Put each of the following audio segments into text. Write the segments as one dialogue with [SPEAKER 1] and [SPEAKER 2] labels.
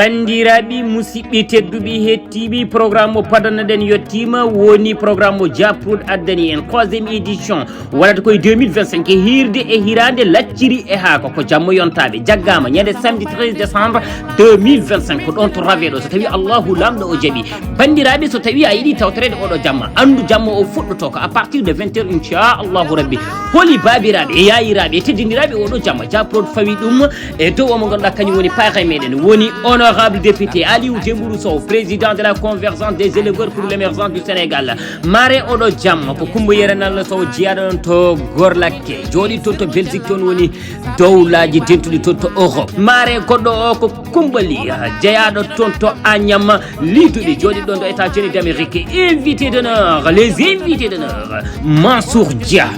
[SPEAKER 1] bandiraɓe musidɓe tedduɓe hettiɓe programme o padanaɗen yettima woni programme o japrod addani en 3e édition waɗata koye 2025 e hirde e hirande lacciri e haako ko jamma yontaɓe jaggama ñande samedi 13 décembre 2025 ko ɗon to raweɗo so tawi allahu lamɗo o jaaɓi bandiraɓe so tawi a yiiɗi tawtorede oɗo jamma andu jamma o fuɗɗoto ko à partir de 20 heures inchallahu rabbi holi babiraɓe e yayiraɓe e teddiniraɓe oɗo jamma japrod fawi ɗum e dow omo ganduɗa kañum woni paare meɗen woni honorable député Aliou Dembourou Sow président de la convergence des éleveurs pour l'émergence du Sénégal mare oɗo jamma ko Coumba Yerenal Sow jiyaɗo ɗon to Gorlakke jooɗi toon to Belgique toon woni dowlaji dentuɗi toon to Europe mare goɗɗo o ko Koumbali jeeyaɗo toon to Agnam liduɗi jooɗi ɗon to États-Unis d'Amérique invité d'honneur les invités d'honneur Mansour Dia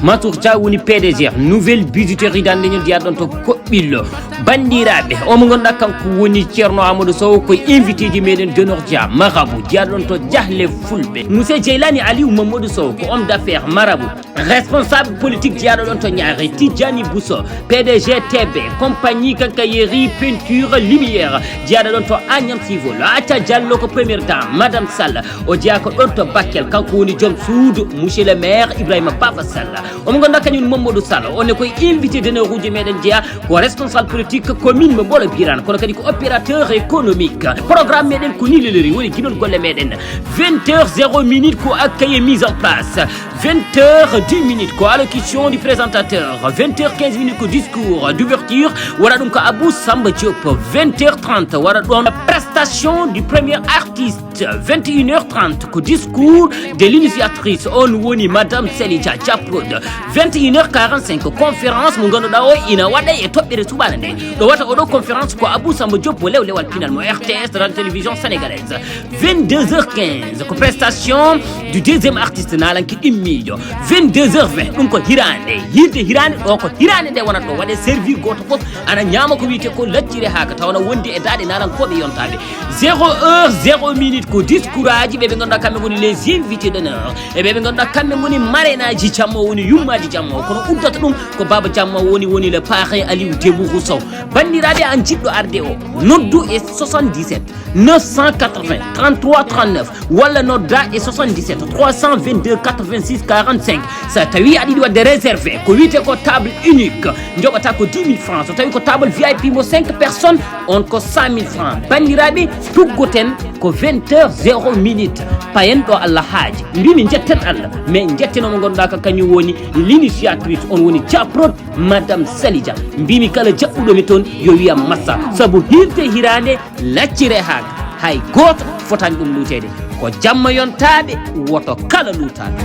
[SPEAKER 1] woni PDG nouvelle bijouterie dandeñol jiyaɗo ɗon to Koɓɓillo bandiraɓe omo ganduɗa kanko woni Ceerno Amadou Sow ko invité ji meɗen d'honneur Dia marabout jiyaɗo ɗon to Diahle Fulɓe monsieur Djeylani Aliou Mamadou Sow ko homme d'affaires marabout responsable politique jiyaɗo ɗon to Niary Tidjani Bousso PDG TB compagnie Quincaillerie peinture lumière jiyaɗo ɗon to Agnam Civol Acha Diallo ko première dame madame Sall o jeeya ko ɗon to Bakel kanko woni joom suudu monsieur le maire Ibrahima Baba Sall omo ganduɗa kañum Mamadou Sall on est koye invité d'honneur uji meɗen jeeya ko responsable politique commune mo Ɓolo Birane kono kadi ko opérateur économique programme meɗen ko ni leleri woni guiɗol golle meɗen 20h0 ko accueil mise en place 20h10 ko allocution du présentateur 20h15 ko discours d'ouverture waɗa ɗum ko Abou Samba Diop 20h30 waɗa ɗon prestation du premier artiste 21h30 ko discours de l'initiatrice on woni madame Selija Japrod 21h45 conférence mo ganduɗa o ina waɗa e toɓɓere suɓana nde ɗo wata oɗo conférence ko Abou Samba Diop mo lewlewal pinal mo RTS de la télévision sénégalaise 22h15 ko prestation du deuxième artiste nalanki ɗimmijo 22h20 ɗum ko hirande hirande ɗo ko hirande nde wonata ɗo waɗe servir goto foof ana ñama ko wiyete ko laccire haka tawana wondi e daɗe nalankoɓe yontaɓe 0h0 ko discours aji ɓeɓe ganduɗa kamɓe goni les invités d'honneur e ɓeɓe ganduɗa kamɓe goni marrainaji jamma woni yummaji jamma kono uddata ɗum ko baba jamma woni le parrain Aliou Dembourou Sow bandiraɓe an jiɗɗo arde o noddu e 77 980 33 39 walla nodda e 77 322 86 45 sa tawi aɗa yiɗi wadde réservé ko wiyete ko table unique joɓata ko 10 000 francs so tawi ko table VIP mo 5 personnes on ko 100 000 francs bandiraɓe tuggoten ko 20h0 payen ɗo Allah haaji mbimi jetten Allah mais jettenomo ganduɗa ka kañum woni l'initiatrice on woni Japrod madame Selija mbimi kala jaɓɓuɗomi toon yo wiyam massa saabu hirde hirande laccire haaka hay goto fotani ɗum lutede ko jamma yontaɓe woto kala lutaɓe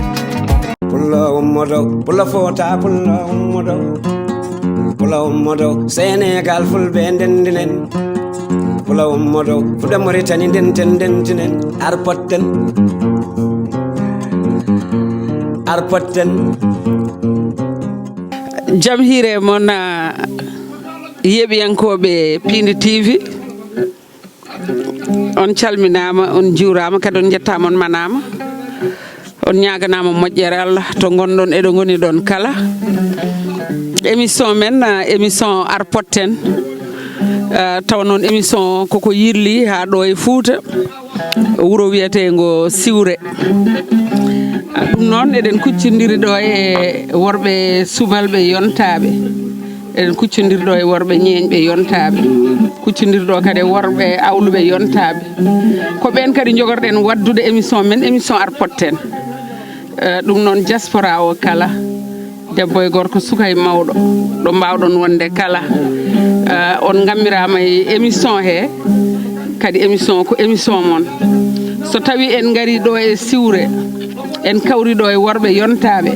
[SPEAKER 2] pulla ummodo pulla fota pulla ummodo Sénégal fulɓe ndendinen pulla ummodo fuɗe Mauritanie ndentinen arpotten
[SPEAKER 3] jam hiire moon yeɓiyankoɓe Pindi TV on calminama on juurama kadi on jettama on manama on ñaganama moƴƴere Allah to gonɗon eɗo goni ɗon kala émission men émission arpotten taw noon émission koko yirli ha ɗo e Fouta wuuro wiyetego Siwre ɗum noon eɗen kuccodiri ɗo e worɓe subalɓe yontaɓe eɗen kuccodiri ɗo e worɓe ñeeñɓe yontaɓe kuccodiri ɗo kadi e worɓe awluɓe yontaɓe ko ɓen kadi jogorɗen waddude émission men émission arpotten ɗum noon diaspora o kala debbo e gorko suka e mawɗo ɗo mbawɗon wonde kala on gammirama e émission he kadi émission ko émission moon so tawi en gari ɗo e Siwre en kawri ɗo e worɓe yontaɓe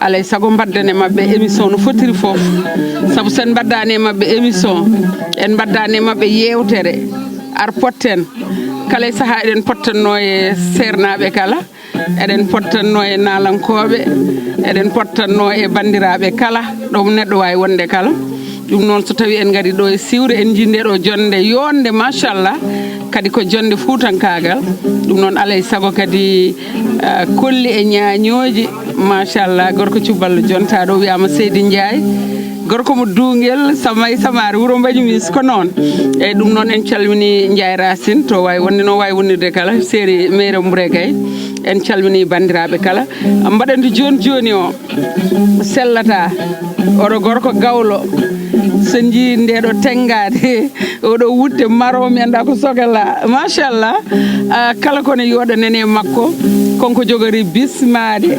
[SPEAKER 3] alay saago mbaddane mabɓe émission no fotiri foof saabu sen mbaddani mabɓe émission en mbaddani mabɓe yewtere arpotten kala e saaha eɗen pottanno e sernaɓe kala eɗen pottanno e nalankoɓe eɗen pottanno e bandiraɓe kala ɗo neɗɗo wawi wonde kala ɗum noon so tawi en gari ɗo e Siwre en jinde ɗo jonde yonde machallah kadi ko jonde fuutankagal ɗum noon alay saago kadi kolli e ñañoji machallah gorko cuballo jontaɗo wiyama Seydi Ndiaye gorko mo duungel samay samare wuro mbañumis ko noon eyyi ɗum noon en calmini Ndiaye Racine to wawi wonde no wawi wonnirde kala séri Meire Mouré Gaye en calmini bandiraɓe kala mbaɗandi joni o sellata oɗo gorko gawlo so jii ndeɗo tengade oɗo wudde maro mi anda ko sogala machallah kala kono yooɗa nene makko konko jogori bismade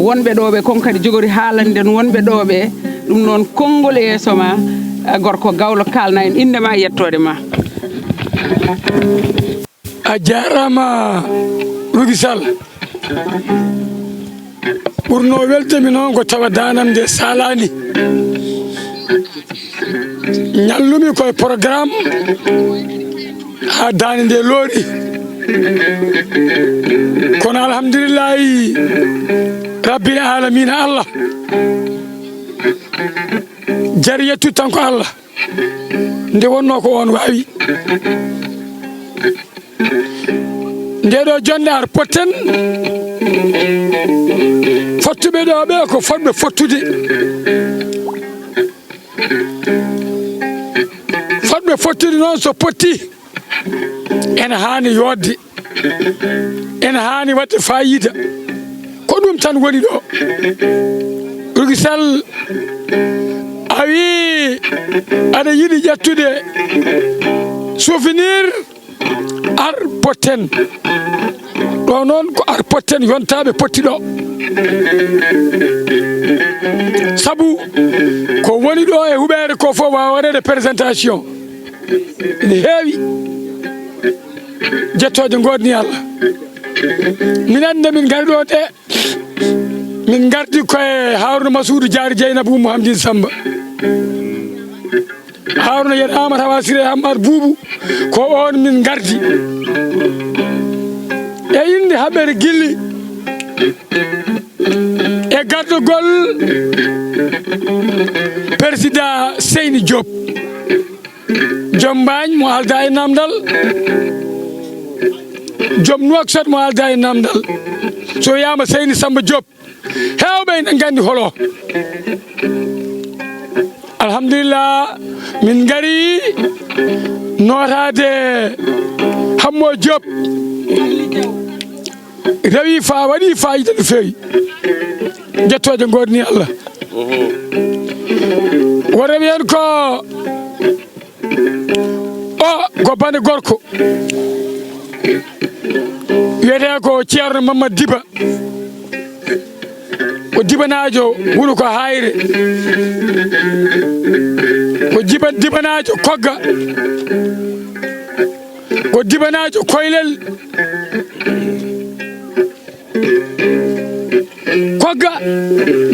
[SPEAKER 3] wonɓe ɗoɓe kon kadi jogori haalande wonɓe ɗoɓe ɗum noon konngol yeeso ma gorko gawlo kalna en indema yettode ma
[SPEAKER 4] a jarama Rougui Sall ɓurno weltemi noon ko tawa danam nde salani ñallumi koye programme ha dande nde loori kono alhamdulillahi rabbil alamina Allah jari yettu tan ko Allah nde wonno ko on wawi ndeɗo jonde ar potten fottuɓe ɗo ɓe ko fotɓe fottude fotɓe fottude noon so potti ene hani yodde ene hani wadde fayida ko ɗum tan woni ɗo Rougui Sall a wi aɗa yiɗi ƴettude souvenir ar potten ɗo noon ko ar potten yontaɓe potti ɗo sabu ko woni ɗo e huɓere ko fof wawa waɗede présentation ene heewi jettoje godni Allah minenne min gari ɗo de min gardi koye Harouna Massoudou Diary Dieynabou Mouhamadine Samba Harouna yen Amadou Hawa Siré Hamad Boubou ko on min gardi e inde haɓere gilli e gardogol président Seyni Diop joom Mbagne mo alda e namdal joom Nouakchott mo alda e namdal so wiyama Seyni Samba Diop hewɓe ene gandi holo alhamdulillah min gari notade Hammo Diop rewi waɗi fayida no fewi jettoje godni Allah wo rewi hen ko bane gorko wiyete ko Ceerno Mamadou Diba ko dibanajo wuuro ko Hayre ko dibanajo Kogga ko dibanajo Koylel Kogga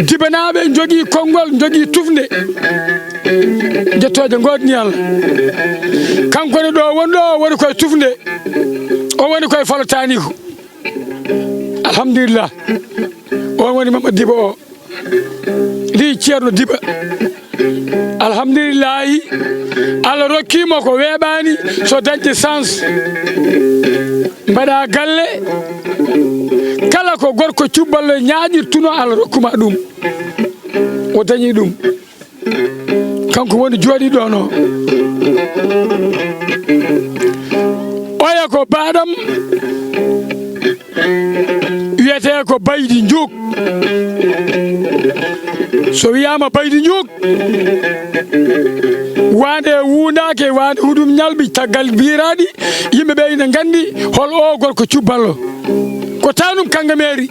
[SPEAKER 4] dibanaɓe jogui konngol jogui tufde jettoje godni Allah kankone ɗo wonɗo woni koye tufde o woni koye falotaniko alhamdulillah on woni Mamadou Diba o li Ceerno Diba alhamdulillahi Allah rokkimo ko weeɓani so dañde sens mbaɗa galle kala ko gorko cubballo ñaƴirtuno Allah rokkuma ɗum o dañi ɗum kanko woni jooɗiɗo no oya ko baɗam wiyete ko Baydi Njuuk so wiyama Baydi Njuuk wande wundake wande huɗum ñalɓi taggal biraɗi yimɓeɓe ina gandi hol o gorko cubballo ko tanum Kangameeri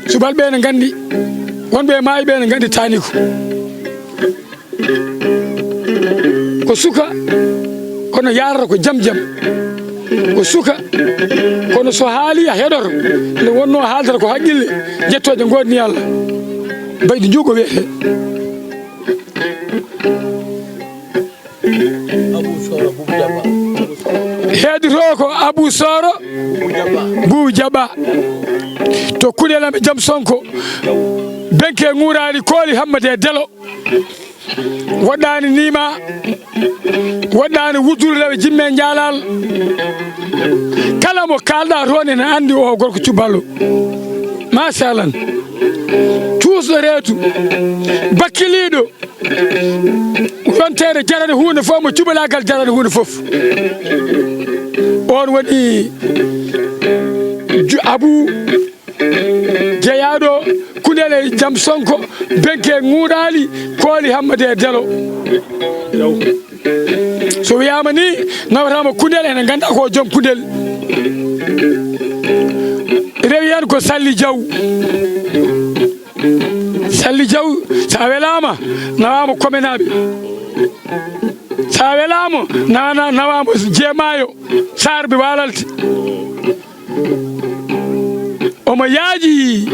[SPEAKER 4] subalɓe ene gandi wonɓe maayi ɓe ene gandi taniko ko suka kono yarata ko jam ko suka kono so haali a heɗoto nde wonno haaldata ko haqqille jettoje godni Allah Baydi Njuugo wiyete heedito ko Abou Soro Bou Diaba to Kuɗelame Jam Sonko benke ŋurani kooli Hammade Delo waɗɗani nima waɗɗani wuddureɓe jimme jalal kala mo kalɗa toon ene andi o gorko cubballo machallah tuusɗo reedu bakkiliiɗo yontere jarade hunde fof mo cuɓalagal jarade hunde fof on woni Abou jeeyaɗo kunele Jam Sonko benke nguuɗali kooli Hammade Delo so wiyama ni nawatama kundel ene ganda ko joom kundel rewi hen ko Salli Diaw sa welama nawama komenaɓe sa welama nawama jeemayo sarɓe walalde omo yaaji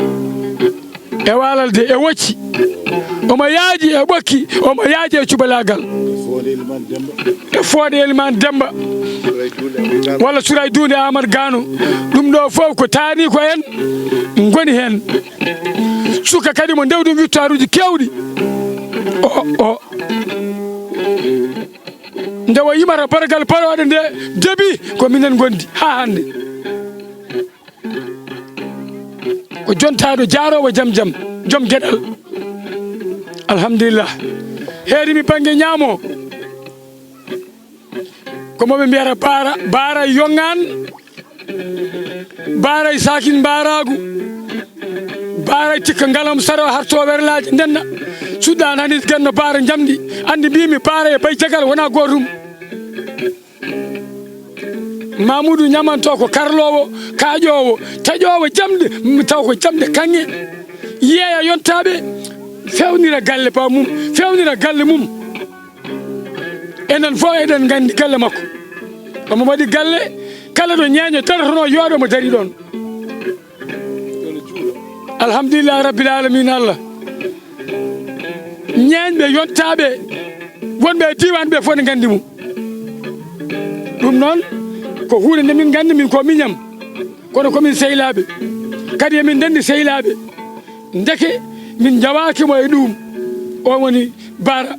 [SPEAKER 4] e walalde e wocci omo yaaji e ɓokki omo yaaji e cuɓalagal e Fodé Elimane Demba walla Suray Dunde Amadou Gano ɗum ɗo fof ko taani ko en goni hen suka kadi mo ndewɗum victoire uji kewɗi o nde o yimata baragal paroɗe nde deebi ko minen gondi ha hande ko jontaɗo jaarowo jam joom gueɗal alhamdulillah heerimi banggue ñaamo ko moɓe mbiyata baara yongan baara sakin baragu baara tikka ngalam saro harto werlaji ndenna suɗɗan hani ganno baara jamdi andi mbimi baara e bay jagal wona gotum Mamoudou ñamanto ko karlowo kaaƴowo taƴowo jamde taw ko jamde kanŋe yeeya yontaɓe fewnira galle pa mum fewnira galle mum enen fof eɗen gandi galle makko omo waɗi galle kala ɗo ñeeño daratono yooɗo mo dari ɗon alhamdulillah rabbil alamin Allah ñeeñɓe yontaɓe wonɓe e diwan ɓe fof ne gandi mum ɗum noon ko hunde nde min gandi min ko miñam kono komin sehilaɓe kadi emin ndendi sehilaɓe deke min jawakimo e ɗum o woni Bara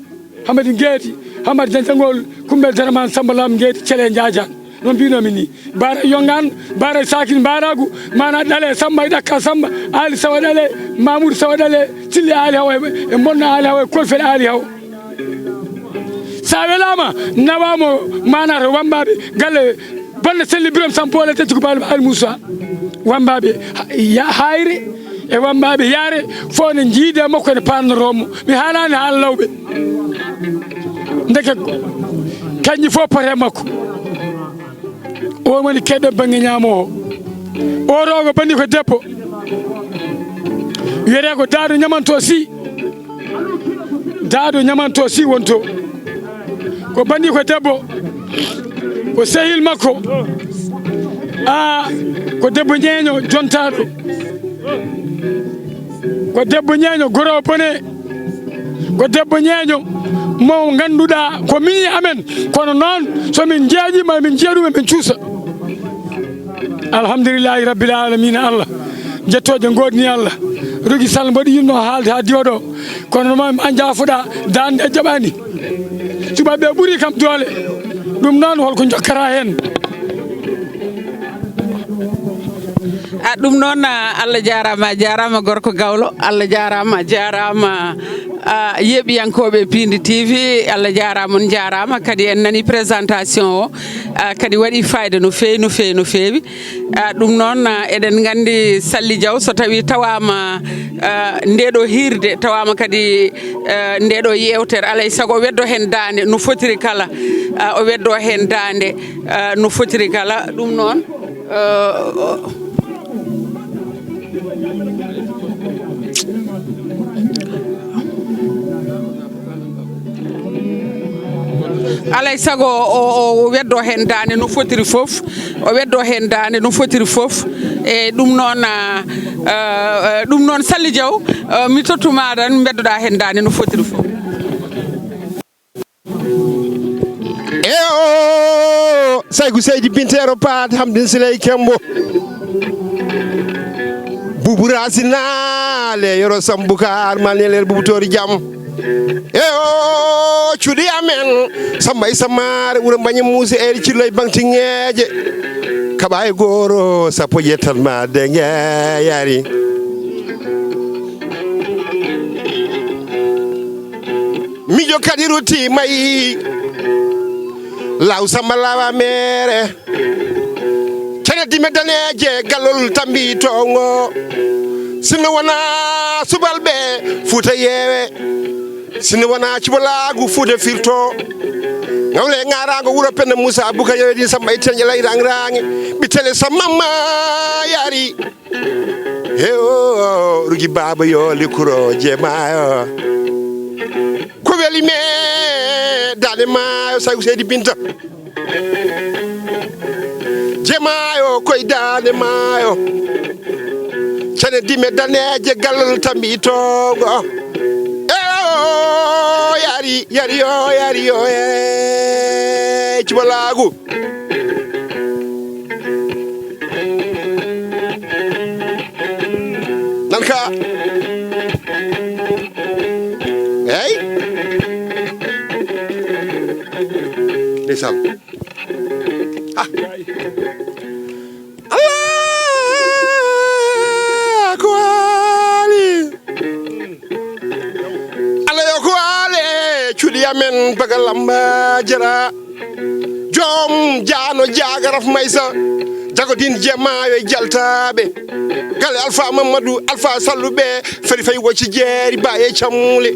[SPEAKER 4] Hamadi Gueeti Hamadi Janjangol Kumbel Daraman Samba Lam Gueeti Thele Ndiadiane non mbinomi ni Bara yongan Bara sakin baragu mana ɗale Samba e ɗakka Samba Ali Sawa ɗale Mamoudou Sawa ɗale Silli Ali Hawa e bonna Ali Hawa e kolfel Ali Hawa sa welama nawamo manata wambaɓe galle bonne selli Biram Sampole tetti ko baali Ali Moussa wambaɓe hayre e wambaɓe yaare fo ne jiide makko ne panoromo mi haalani haala lawɓe deke kañƴi fof pate makko o woni keɗɗo banggue ñaamo o rogo bandi ko debbo wiyete ko Dado ñamanto si wonto ko bandi ko debbo ko sehil makko ko debbo ñeeño jontaɗo ko debbo ñeeño goro bone ko debbo ñeeño mo ganduɗa ko miñi amen kono noon somin jeeƴima min jeeɗum min cuusa alhamdulillahi rabbil alamina Allah jettoje godni Allah Rougui Sall mbaɗi yinno haalde ha diwa ɗo kono noon an jaafoɗa dande jaɓani subaɓe ɓuuri kam doole ɗum noon holko jokkata hen
[SPEAKER 3] ɗum noon Allah jarama gorko gawlo Allah jarama yeɓiyankoɓe Pindi TV Allah jarama on jarama kadi en nani présentation o kadi waɗi fayida no fewi ɗum noon eɗen gandi Salli Diaw so tawi tawama ndeɗo hirde tawama kadi ndeɗo yewtere alay saago o weddo hen dande no fotiri kala o weddo hen dande no fotiri kala ɗum noon alay sago o weddo hen dande no fotiri fof e ɗum noon Salli Diaw mi tottuma tan beddoɗa hen dande no fotiri fof
[SPEAKER 5] Saygu Seydi Bintero Paat Hamdin Siley Kembo Boubou Racina le yoro Sambukar malneler Boubou Jam cuuɗi amen Samba e Samar wuro Mbañi Moussa eri cilloye bangti ŋeeje kaɓa e gooro sappo yettat ma de ŋeeyari mijo kadiruti mai law samba lawa mere kene dime daneje galol tambi tongo sino wana subalbe futa yewe sino wana cibolagu futa firto ngawle ngarango wuro pende Musa buka yewe di samba itenje lay rangrangi bitele samama yari heo rugi baba yo likuro jemayo ko weli me dale mayo sagu sedi binta jemayo koy dale mayo cene dime daneje galol tambi tongo yari yo cibalagu nanka hey ndeysaan ah Allah kwali Allah yo kwali cudi amen bagalamba jara jom jaano jagaraf maysa jagodin jemayo jaltabe gale alfa mamadou alfa sallube feri fay wo ci jeeri baye chamule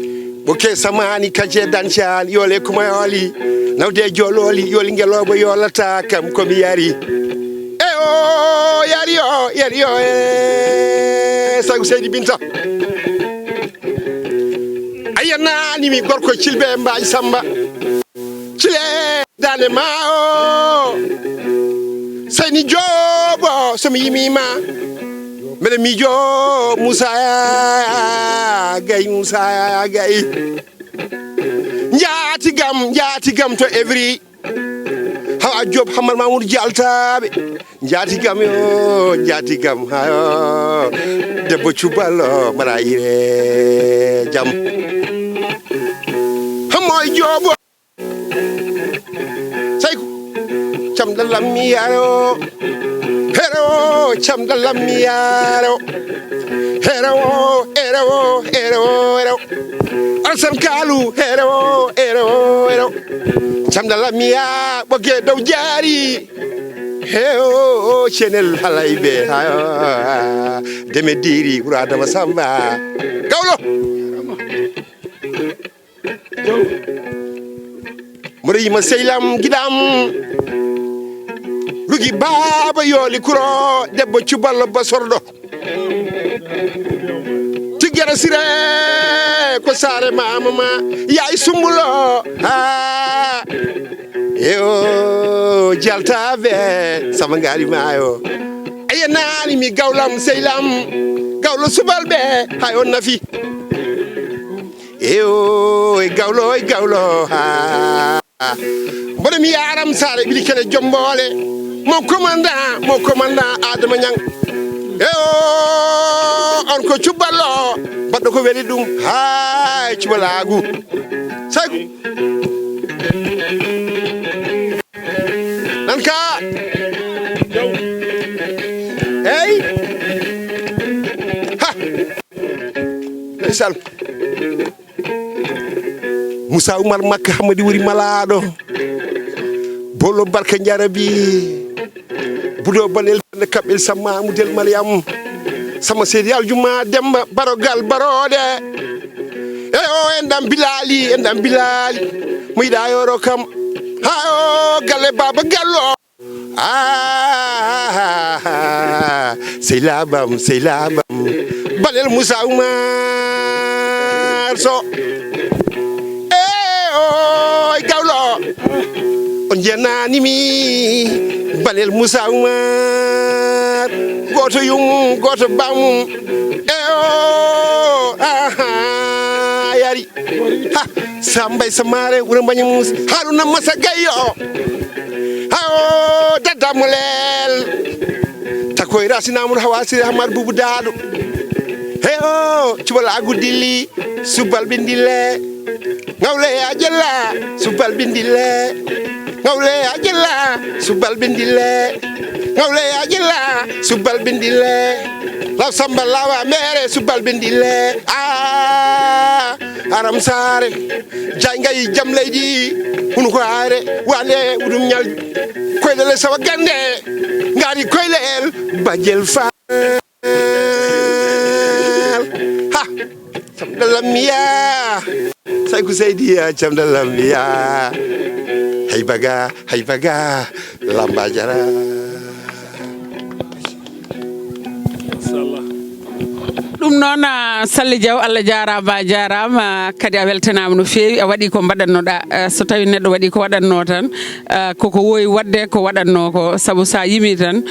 [SPEAKER 5] boke samani kaje danchan yole kuma yoli nawde jololi yoli ngelobo yolata kam ko mi yari yari yo sagu seydi binta ayana ni mi gorko cilbe mbaaj samba cile dane mao sayni jobo somi yimima mede mijo Musa gay njaati gam to every hawa job hamal mamour jaltabe njaati gam hayo debbo cubalo mara ire jam hamoy jobo sayku cham dalam miyaro hero cham dalam miyaro hero alsan kalu hero cham dalam miya boge dow jari heo chenel halaybe hayo deme diri urada masamba gawlo muri ma seylam gidam rugi baba yoli kuro debbo cubal basordo tigere sire ko sare mama yaay sumbulo ha yo jaltabe sama ngari mayo ayenani mi gawlam seylam gawlo subalbe hayo nafi yo gawlo ha mbode mi yaram sare bili kene jombole mon commandant Adama Nyang on ko cubballo baddo ko weli dum hay cubalagu sagu nanka hey ha sal Musa Umar Makka Hamadi wuri malado bolo barka jarabi budo banel kabil sama mudel Mariam sama seydi aljuma demba barogal barode endam bilali muyda yoro kam ha galle baba gallo seylabam banel Musa Umar so gawlo on jenani mi banel Musa Umar goto yung goto bam yari ha sambay samare wura bañu haruna masa gayo ha dadamulel takoy rasinamul hawasir hamar bubu dadu cubala agudili subal bindile ngawle ajalla subal bindile ngawle ajalla subal bindile ngawle ajalla subal bindile law samba lawa mere subal bindile aram sare jangay jam leydi hunu ko are wane udum nyal koylele sawa gande ngari koylel bajel fa ha samdalamia say ku seydi samdalamia hay baga lamba jara
[SPEAKER 3] ɗum noon Sally Diaw Allah jarama jarama kadi a weltanama no fewi a waɗi ko mbaɗannoɗa so tawi neɗɗo waɗi ko waɗanno tan koko wowi wadde ko waɗanno ko saabu sa yimi tan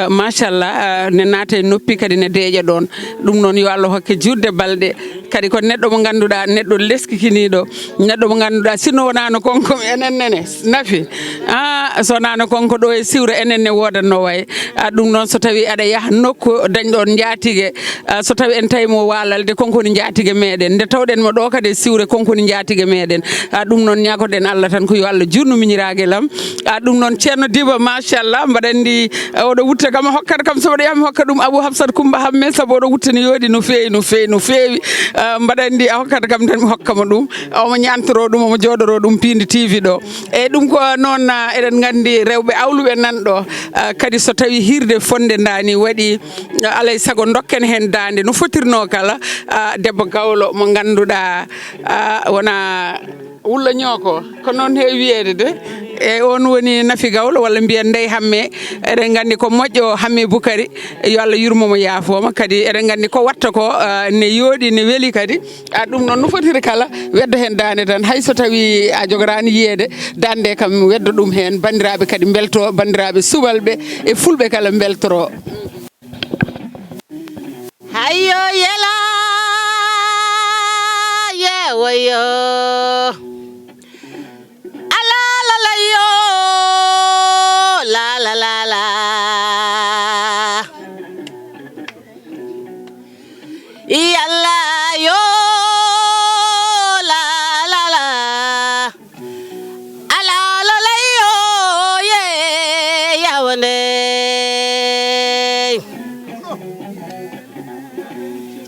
[SPEAKER 3] machallah ne naata e noppi kadi ne deeƴa ɗon ɗum noon yo Allah hokke jurde balɗe kadi ko neɗɗo mo ganduɗa neɗɗo leskikiniɗo neɗɗo mo ganduɗa sinno wonano konko enenne nafi so wonano konko ɗo e siwre enenne wodanno way ɗum noon so tawi aɗa yaaha nokku dañɗon jaatige so tawi en tawi mo walalde konkoni jaatige meɗen nde tawɗen mo ɗo kadi siwre konkoni jaatige meɗen ɗum noon ñagoɗen Allah tan ko yo Allah jurnu miñiraguelam ɗum noon ceerno Diba machallah mbaɗa andi oɗo wutta kam hokkata kam so waɗa yami hokka ɗum Abou Hafsat Coumba Hamme saabu oɗo wutta ne yooɗi no fewi no fewi no fewi mbaɗa andi a hokkata kam tan mi hokkama ɗum omo ñantoro ɗum omo joɗoro ɗum Pindi TV ɗo eyyi ɗum ko noon eɗen gandi rewɓe awluɓe nanɗo kadi so tawi hirde fonde dani waɗi alay saago dokken hen dande no fotirno kala debbo gawlo mo ganduɗa wona wulla ñooko ko noon heewi wiyede de e on woni Nafi Gawlo walla mbiyen Ndeye Hamme eɗen gandi ko moƴƴo Hamme Boukary yo Allah yurmomo yaafoma kadi eɗen gandi ko watta ko ne yooɗi ne weeli kadi ɗum noon no fotiri kala weddo hen dande tan hayso tawi a jogorani yiyede dande kam weddo ɗum hen bandiraɓe kadi belto bandiraɓe subalɓe e fulɓe kala beltoro
[SPEAKER 6] hayyo yela yewoyo ala la la yo la la la la yalla yo la la la ala la la yo ye yawne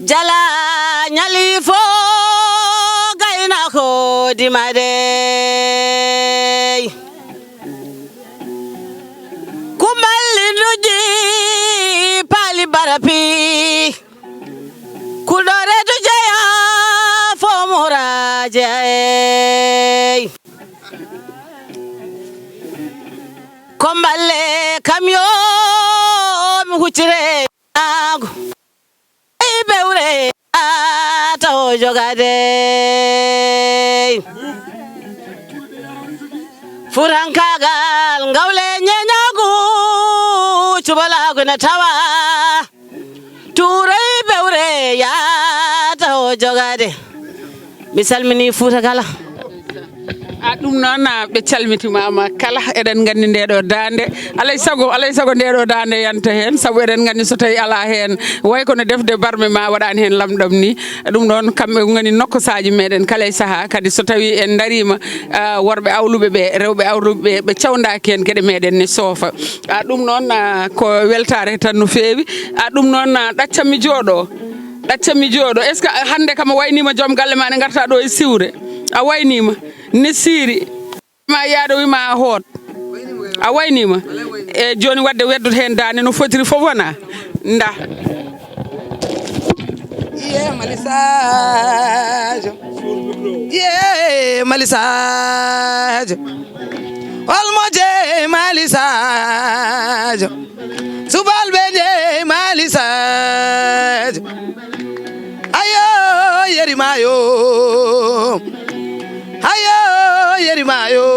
[SPEAKER 6] jala nyali fo gayna ko dimade kumalli duji pali barapi kudore dujaya fo muraje komballe kamyo mi hucire ago bewre ata jogade furankagal ngawle nyenyagu cubalagu na tawa turay bewre ya ata jogade misalmini futa kala
[SPEAKER 3] ɗum noon ɓe calmitimama kala eɗen gandi ndeɗo dande alay sago ndeɗo dande yanta hen saabu eɗen gandi so tawi ala hen way kono defde barme ma waɗani hen lamɗam ni ɗum noon kamɓe goni nokkosaji meɗen kala e saaha kadi so tawi en darima worɓe awluɓe ɓe rewɓe awluɓe ɓe cawdaki hen gueɗe meɗen ne soofa ɗum noon ko weltare tan no fewi ɗum noon ɗaccammi jooɗo est ce que hande kam a waynima joom galle ma ne garta ɗo e siwre a waynima ne siiri ma yaado wima a hoot a waynima e joni wadde weddoto hen dande no fotiri fof wona nda
[SPEAKER 7] malisajo olmoje malisajo subalɓe je malisajo ayo yerimayo yerimayo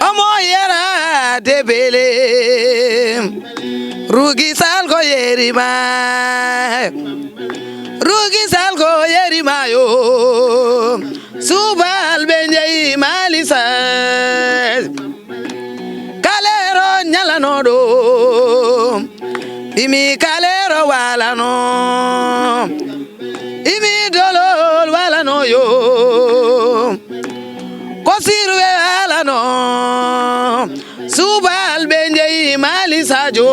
[SPEAKER 7] omo yera debele rugi salgo yerimayo subal benjei malisa kalero nyalanodo imi kalero walano imi dolol walano yo kosirwe walano subal benjei malisajo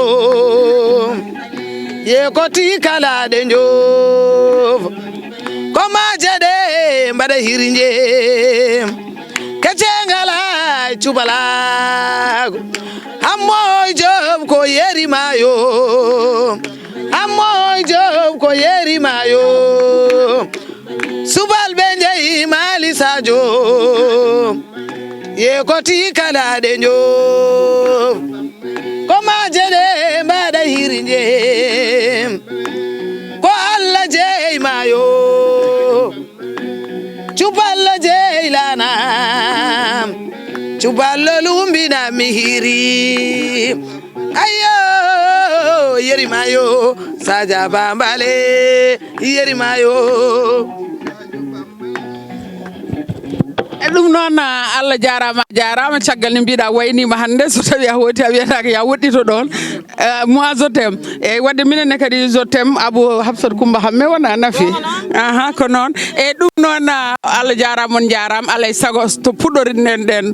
[SPEAKER 7] ye koti kala denjo koma jede mbaɗa hirinje kecengala cubalago ammoy job ko yeri mayo ammoy job ko yeri mayo subal ɓe jeeyi mali sadio ye koti kalaɗe job ko majede mbaɗa hirinje ko Allah jeey mayo cuballo jeey lana cuballo lumbina mi hiri ayo yeri mayo sadia bambale yeri mayo
[SPEAKER 3] ɗum noon Allah jarama caggal ni mbiɗa waynima hande so tawi a hoti a wiyata ko ya woɗɗito ɗon moi je t'aime eyyi wadde minenne kadi je t'aime Abou Habsat Coumba Hamme wona nafi ko noon eyyi ɗum noon Allah jarama on jarama alay saago to puɗɗoriɗen ɗen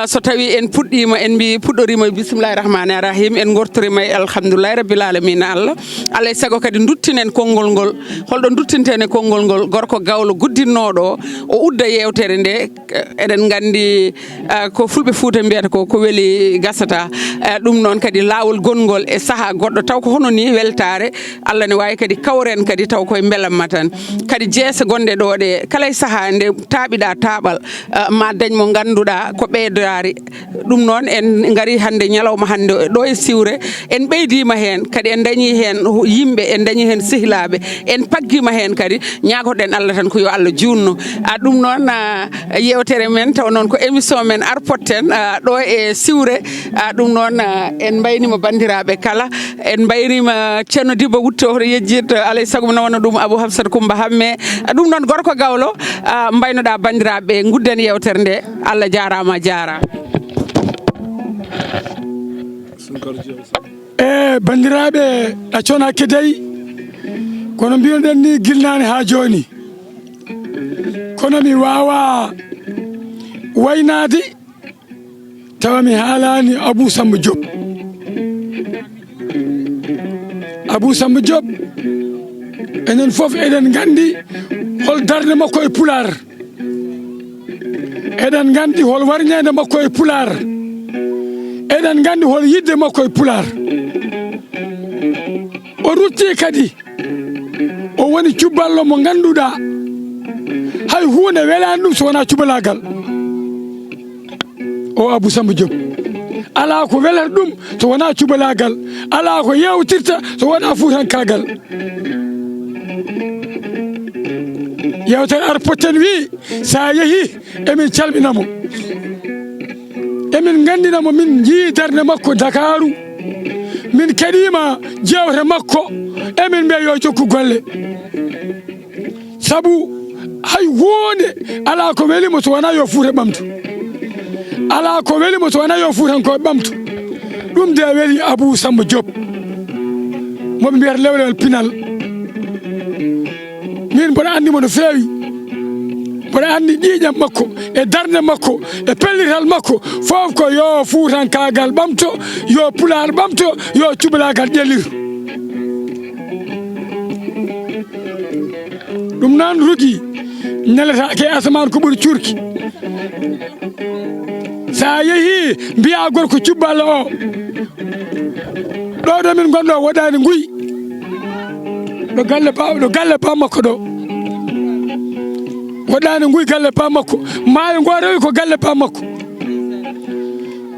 [SPEAKER 3] so tawi en puɗɗima en mbi puɗɗorima bisimillahi rahmani rahim en gortorima e alhamdoulillahi rabbil alamina Allah alay saago kadi duttinen konngol ngol holɗo duttintene konngol ngol gorko gawlo guddinnoɗo o udda yewtere nde eɗen gandi ko fulɓe Fouta mbiyata ko weeli gasata ɗum noon kadi lawol gongol e saaha goɗɗo taw ko hono ni weltare Allah ne wawi kadi kawren kadi taw koye beelamma tan kadi jeese gonde ɗo ɗe kala e saaha nde taaɓiɗa taaɓal ma dañ mo ganduɗa ko ɓeydari ɗum noon en gari hande ñalawma hande ɗo e Siwre en ɓeydima hen kadi en dañi hen yimɓe en dañi hen sehilaɓe en paggima hen kadi ñagoɗen Allah tan ko yo Allah junno ɗum noon yewtere men taw noon ko émission men arpotten ɗo e Siwre ɗum noon en mbaynima bandiraɓe kala en mbaynima ceerno Dibbo Wutte oto yejjid alay saago mo nawano ɗum Abou Habsat Coumba Hamme ɗum noon gorko gawlo mbaynoɗa bandiraɓe gudden yewtere nde Allah jarama
[SPEAKER 4] bandiraɓe ɗaccona kedey kono mbiyoɗen ni guilnani ha joni kono mi wawa waynade tawa mi haalani Abou Samba Diop Abou Samba Diop enen foof eɗen gandi hol darde makko e pular eɗen gandi hol warñede makko e pular eɗen gandi hol yidde makko e pular o rutti kadi o woni cuballo mo ganduɗa hay hunde welani ɗum so wona cubalagal o Abou Samba Diop ala ko welata ɗum so wona cubalagal ala ko yewtirta so wona fuutankagal yewtere arpotten wi sa yeehi emin calminamo emin gandinamo min jii darde makko Dakaru min keɗima jewte makko emin mbiya yo jokku golle sabu hay hunde ala ko welimo so wona yo fuuta ɓamtu ala ko welimo so wona yo fuutankoɓe ɓamtu ɗum de weli Abou Samba Diop moɓe mbiyata lewlewel pinal min mboɗa andimo no feewi mboɗa andi ƴiƴam makko e darde makko e pellital makko fof ko yo fuutankagal ɓamto yo pular ɓamto yo cubalagal ƴellir ɗum noon rugi neletake asaman ko ɓuuri curki sa yeehi mbiya gorko cubballo o ɗo ɗo min gonɗo woɗani nguy ɗo galle ba makko ɗo woɗani nguy galle ba makko maayo ngo rewi ko galle ba makko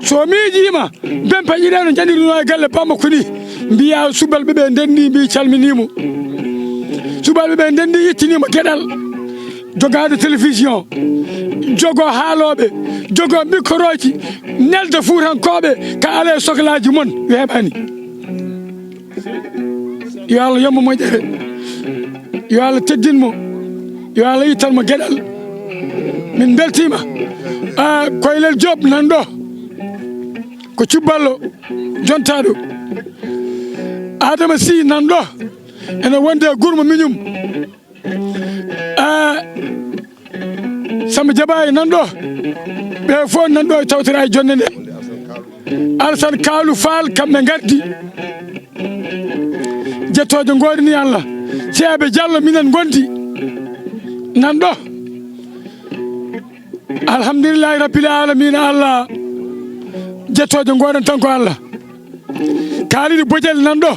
[SPEAKER 4] so miijima ben paƴiɗe no jaɗirino e galle ba makko ni mbiya subalɓe ɓe ndenni mbi calminimo subalɓe ɓe ndenni yettinimo gueɗal jogade télévision jogo haaloɓe jogo micro ji nelde fuutankoɓe ka ala sohlaji mon weeɓani yo Allah yommo moƴƴere yo Allah teddinmo yo Allah yittanmo gueɗal min beltima Koylel Diop nan ɗo ko cubballo jontaɗo Adama Sy nan ɗo ene wonde Gourma Mignum Samba Diabaye nan ɗo ɓe fof nan ɗo e tawtira e jonde nde Alassane Kalou Fall kamɓe gardi jettoje goɗini Allah Ceebe Diallo minen gondi nan ɗo alhamdulillahi rabbil alamin Allah jettojo goɗon tan ko Allah kalidi bojel nan ɗo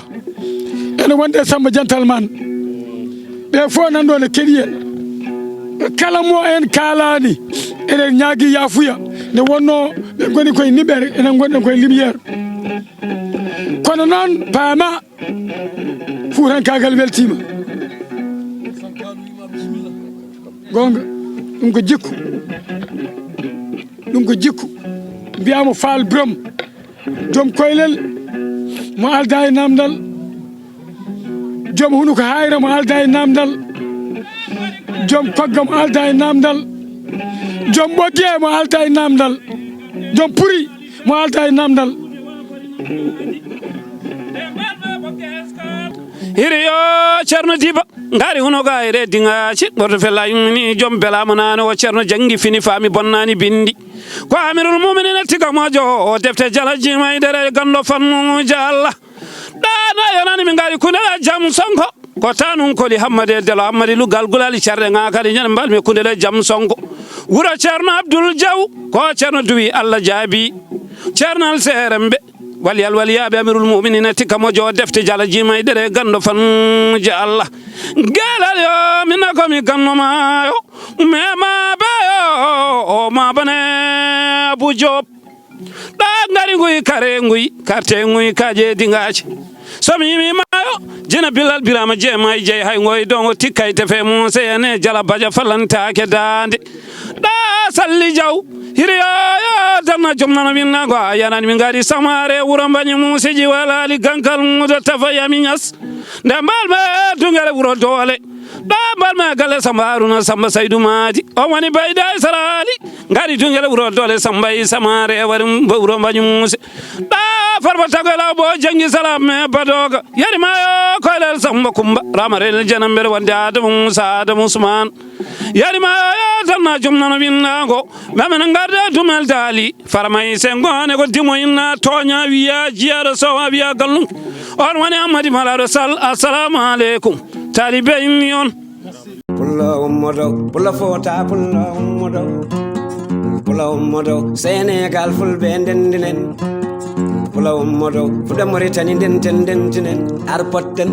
[SPEAKER 4] ene wonde Samba Jantal man ɓe fof nan ɗo ne keeɗi en kala mo en kalani enen ñaagui yafuya nde wonno ɓe goni koye niɓere enen gonɗen koye lumiére kono noon paama Fuutankagal weltima gonga ɗum ko jikku mbiyamo Fall Birom joom koylel mo alda e namdal joom hunuko hayra mo alda e namdal joom kogga mo alda e namdal joom ɓogge mo alda e namdal joom puri mo alda e namdal
[SPEAKER 8] hiriyo Ceerno Diba ngari huno ga ere dingaci gordo fella yumni joom belama nane o Ceerno jangi fini fami bonnani bindi ko amirul mu'minina tiga mojo o defte jalaji maydere gando fannu jalla dana yonani mi ngari kunela jam sonko ko tanun koli hammade delo hammadi lugal gulali cerde ngakali nyen mbal mi kunela jam sonko wuro Ceerno Abdul Jaw ko Ceerno duwi Allah jaabi Ceerno al serembe waliyaɓe amirul mu'minina tikka mojo defte jalaji maydere gando fan je Allah gelal yo minna komi gannomayo mema beyo o mabane Abu Job ɗa ngari nguyi kare nguyi karte nguyi kaje dingaji somi yimi mayo jina Bilal Birama jeemayi jeey hay ngoy dongo tikkay tefe muse ene jala baja falantake dande ɗa salli jaw hiriyo darna jomnano minna go yanani min ngari samare wuro mbañi musiji walali gankal mudo tafa yami ñas nde mbalme dungere wuro dole ɗa mbalme galle Samba Haruna Samba Saydou Madi o woni bayda e sarali ngari dungere wuro dole Samba e samare wari wuro mbañi muse ɗa farba tagoyla bo jangi salam me badoga yari mayo koylel Samba Kumba ramarel janambere wonde Adamu Musa Adamu Usman yari mayo darna jomnano minna go mamen ngarde dumel dali farmay sengone ko dimo inna tonya wiya jiara so wiya gallum on woni Amadi Malado Sall assalamu alaikum talibe inni on
[SPEAKER 2] pulla ummodo pulla fota pulla ummodo Sénégal fulɓe ndendinen pulla ummodo fuɗa Mauritanie ndentinen arpotten